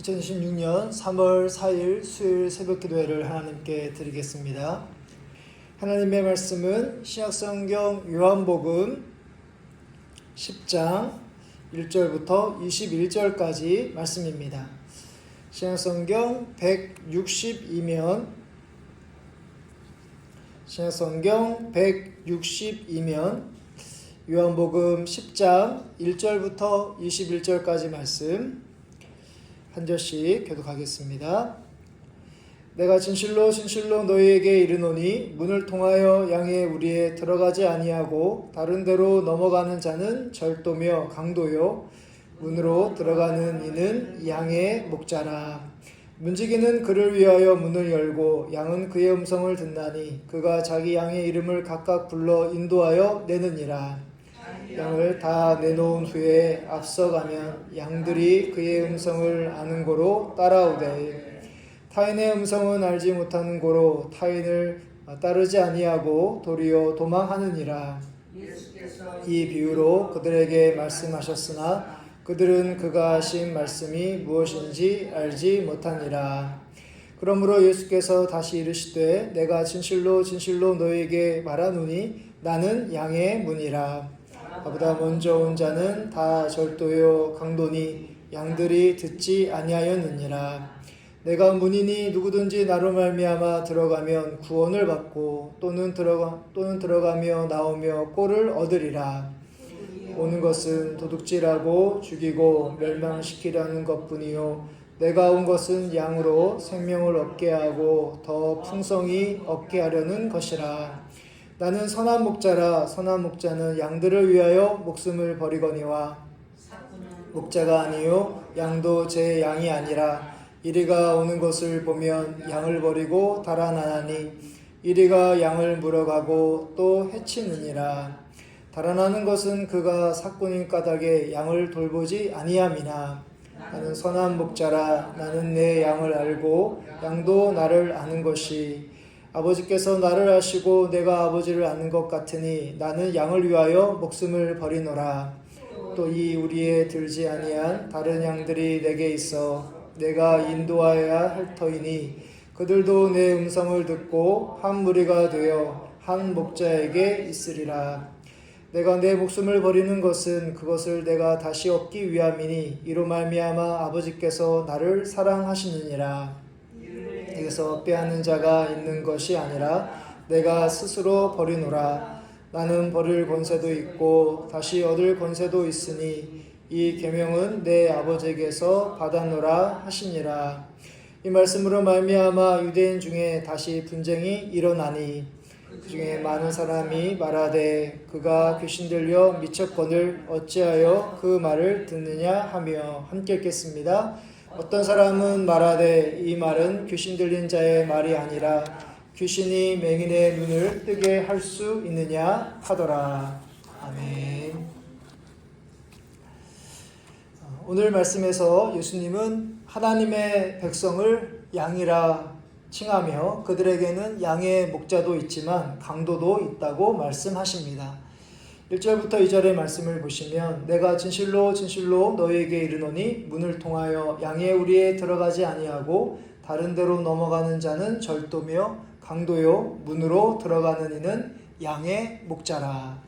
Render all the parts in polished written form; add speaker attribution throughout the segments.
Speaker 1: 2026년 3월 4일 수요일 새벽 기도회를 하나님께 드리겠습니다. 하나님의 말씀은 신약성경 요한복음 10장 1절부터 21절까지 말씀입니다. 신약성경 162면 요한복음 10장 1절부터 21절까지 말씀 한 절씩 교독하겠습니다. 내가 진실로 너희에게 이르노니 문을 통하여 양의 우리에 들어가지 아니하고 다른 데로 넘어가는 자는 절도며 강도요 문으로 들어가는 이는 양의 목자라. 문지기는 그를 위하여 문을 열고 양은 그의 음성을 듣나니 그가 자기 양의 이름을 각각 불러 인도하여 내느니라. 양을 다 내놓은 후에 앞서가면 양들이 그의 음성을 아는 고로 따라오되 타인의 음성은 알지 못하는 고로 타인을 따르지 아니하고 도리어 도망하느니라. 이 비유로 그들에게 말씀하셨으나 그들은 그가 하신 말씀이 무엇인지 알지 못하니라. 그러므로 예수께서 다시 이르시되 내가 진실로 너희에게 말하노니 나는 양의 문이라. 나보다 먼저 온 자는 다 절도요 강도니 양들이 듣지 아니하였느니라. 내가 문이니 누구든지 나로 말미암아 들어가면 구원을 받고 또는 들어가며 나오며 꼴을 얻으리라. 오는 것은 도둑질하고 죽이고 멸망시키려는 것뿐이요 내가 온 것은 양으로 생명을 얻게 하고 더 풍성히 얻게 하려는 것이라. 나는 선한 목자라. 선한 목자는 양들을 위하여 목숨을 버리거니와 목자가 아니요 양도 제 양이 아니라. 이리가 오는 것을 보면 양을 버리고 달아나나니 이리가 양을 물어가고 또 해치느니라. 달아나는 것은 그가 삭군인 까닭에 양을 돌보지 아니함이나. 나는 선한 목자라. 나는 내 양을 알고 양도 나를 아는 것이 아버지께서 나를 아시고 내가 아버지를 아는 것 같으니 나는 양을 위하여 목숨을 버리노라. 또 이 우리에 들지 아니한 다른 양들이 내게 있어 내가 인도하여야 할 터이니 그들도 내 음성을 듣고 한 무리가 되어 한 목자에게 있으리라. 내가 내 목숨을 버리는 것은 그것을 내가 다시 얻기 위함이니 이로 말미암아 아버지께서 나를 사랑하시느니라. 내게서 빼앗는 자가 있는 것이 아니라 내가 스스로 버리노라. 나는 버릴 권세도 있고 다시 얻을 권세도 있으니 이 계명은 내 아버지에게서 받았노라 하시니라. 이 말씀으로 말미암아 유대인 중에 다시 분쟁이 일어나니 그 중에 많은 사람이 말하되 그가 귀신 들려 미쳤거늘 어찌하여 그 말을 듣느냐 하며 함께 읽겠습니다. 어떤 사람은 말하되 이 말은 귀신 들린 자의 말이 아니라 귀신이 맹인의 눈을 뜨게 할 수 있느냐 하더라. 아멘. 오늘 말씀에서 예수님은 하나님의 백성을 양이라 칭하며 그들에게는 양의 목자도 있지만 강도도 있다고 말씀하십니다. 1절부터 2절의 말씀을 보시면 내가 진실로 너희에게 이르노니 문을 통하여 양의 우리에 들어가지 아니하고 다른 데로 넘어가는 자는 절도며 강도요 문으로 들어가는 이는 양의 목자라.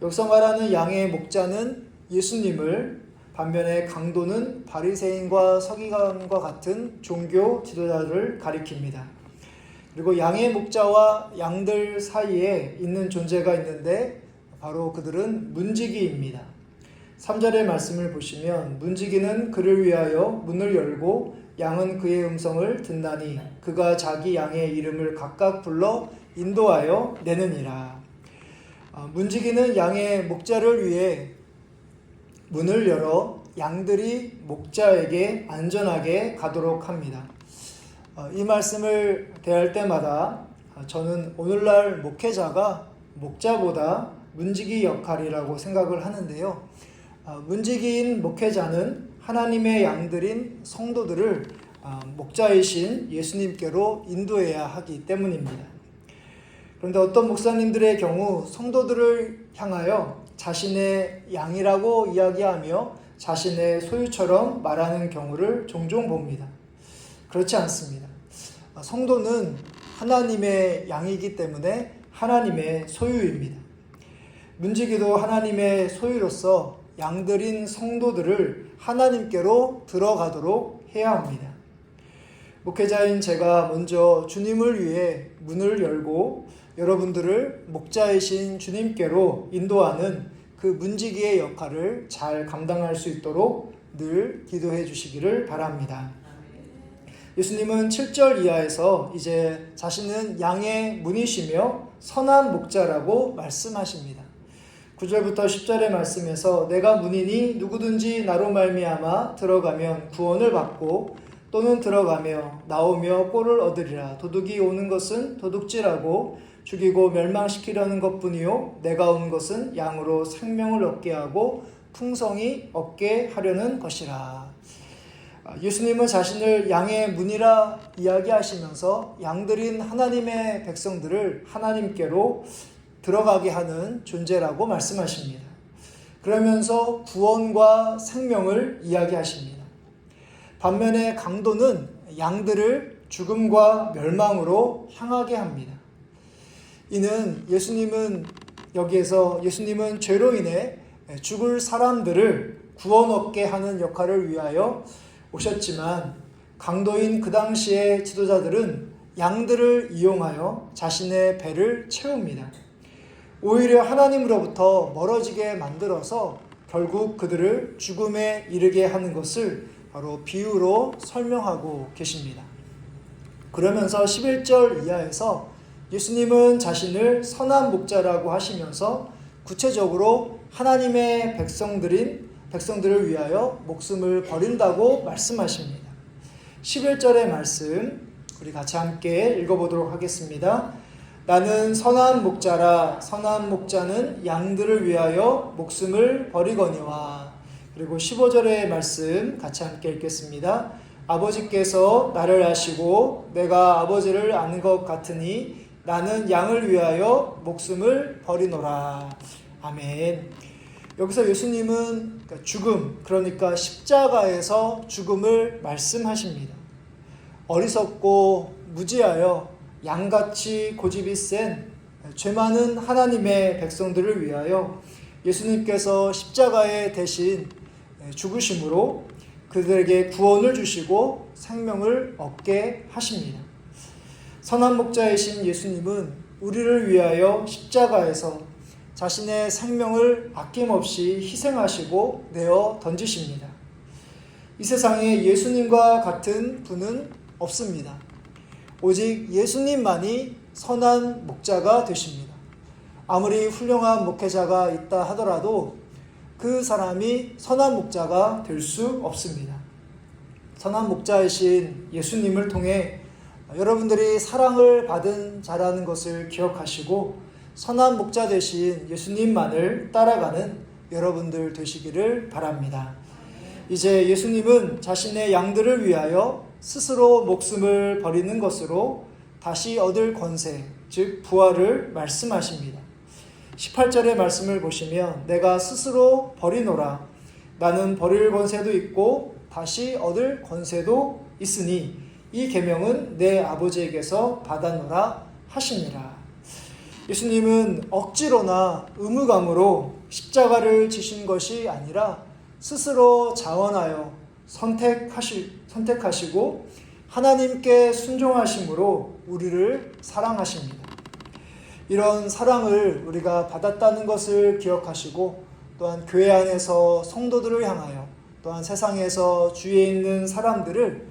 Speaker 1: 여기서 말하는 양의 목자는 예수님을, 반면에 강도는 바리새인과 서기관과 같은 종교 지도자를 가리킵니다. 그리고 양의 목자와 양들 사이에 있는 존재가 있는데 바로 그들은 문지기입니다. 3절의 말씀을 보시면 문지기는 그를 위하여 문을 열고 양은 그의 음성을 듣나니 그가 자기 양의 이름을 각각 불러 인도하여 내느니라. 문지기는 양의 목자를 위해 문을 열어 양들이 목자에게 안전하게 가도록 합니다. 이 말씀을 대할 때마다 저는 오늘날 목회자가 목자보다 문지기 역할이라고 생각을 하는데요. 문지기인 목회자는 하나님의 양들인 성도들을 목자이신 예수님께로 인도해야 하기 때문입니다. 그런데 어떤 목사님들의 경우 성도들을 향하여 자신의 양이라고 이야기하며 자신의 소유처럼 말하는 경우를 종종 봅니다. 그렇지 않습니다. 성도는 하나님의 양이기 때문에 하나님의 소유입니다. 문지기도 하나님의 소유로서 양들인 성도들을 하나님께로 들어가도록 해야 합니다. 목회자인 제가 먼저 주님을 위해 문을 열고 여러분들을 목자이신 주님께로 인도하는 그 문지기의 역할을 잘 감당할 수 있도록 늘 기도해 주시기를 바랍니다. 예수님은 7절 이하에서 이제 자신은 양의 문이시며 선한 목자라고 말씀하십니다. 9절부터 10절의 말씀에서 내가 문이니 누구든지 나로 말미암아 들어가면 구원을 받고 또는 들어가며 나오며 꼴을 얻으리라. 도둑이 오는 것은 도둑질하고 죽이고 멸망시키려는 것뿐이요 내가 온 것은 양으로 생명을 얻게 하고 풍성히 얻게 하려는 것이라. 예수님은 자신을 양의 문이라 이야기하시면서 양들인 하나님의 백성들을 하나님께로 들어가게 하는 존재라고 말씀하십니다. 그러면서 구원과 생명을 이야기하십니다. 반면에 강도는 양들을 죽음과 멸망으로 향하게 합니다. 이는 예수님은 죄로 인해 죽을 사람들을 구원 얻게 하는 역할을 위하여 오셨지만 강도인 그 당시의 지도자들은 양들을 이용하여 자신의 배를 채웁니다. 오히려 하나님으로부터 멀어지게 만들어서 결국 그들을 죽음에 이르게 하는 것을 바로 비유로 설명하고 계십니다. 그러면서 11절 이하에서 예수님은 자신을 선한 목자라고 하시면서 구체적으로 하나님의 백성들을 위하여 목숨을 버린다고 말씀하십니다. 11절의 말씀 우리 같이 함께 읽어보도록 하겠습니다. 나는 선한 목자라. 선한 목자는 양들을 위하여 목숨을 버리거니와. 그리고 15절의 말씀 같이 함께 읽겠습니다. 아버지께서 나를 아시고 내가 아버지를 아는 것 같으니 나는 양을 위하여 목숨을 버리노라. 아멘. 여기서 예수님은 죽음, 그러니까 십자가에서 죽음을 말씀하십니다. 어리석고 무지하여 양같이 고집이 센 죄 많은 하나님의 백성들을 위하여 예수님께서 십자가에 대신 죽으심으로 그들에게 구원을 주시고 생명을 얻게 하십니다. 선한 목자이신 예수님은 우리를 위하여 십자가에서 자신의 생명을 아낌없이 희생하시고 내어 던지십니다. 이 세상에 예수님과 같은 분은 없습니다. 오직 예수님만이 선한 목자가 되십니다. 아무리 훌륭한 목회자가 있다 하더라도 그 사람이 선한 목자가 될 수 없습니다. 선한 목자이신 예수님을 통해 여러분들이 사랑을 받은 자라는 것을 기억하시고 선한 목자 되신 예수님만을 따라가는 여러분들 되시기를 바랍니다. 이제 예수님은 자신의 양들을 위하여 스스로 목숨을 버리는 것으로 다시 얻을 권세, 즉 부활을 말씀하십니다. 18절의 말씀을 보시면 내가 스스로 버리노라. 나는 버릴 권세도 있고 다시 얻을 권세도 있으니 이 계명은 내 아버지에게서 받았노라 하시니라. 예수님은 억지로나 의무감으로 십자가를 지신 것이 아니라 스스로 자원하여 선택하시고 하나님께 순종하심으로 우리를 사랑하십니다. 이런 사랑을 우리가 받았다는 것을 기억하시고 또한 교회 안에서 성도들을 향하여 또한 세상에서 주위에 있는 사람들을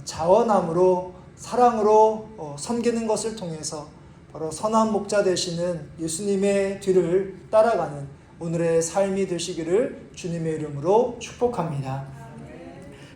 Speaker 1: 자원함으로 사랑으로 섬기는 것을 통해서 바로 선한 목자 되시는 예수님의 뒤를 따라가는 오늘의 삶이 되시기를 주님의 이름으로 축복합니다.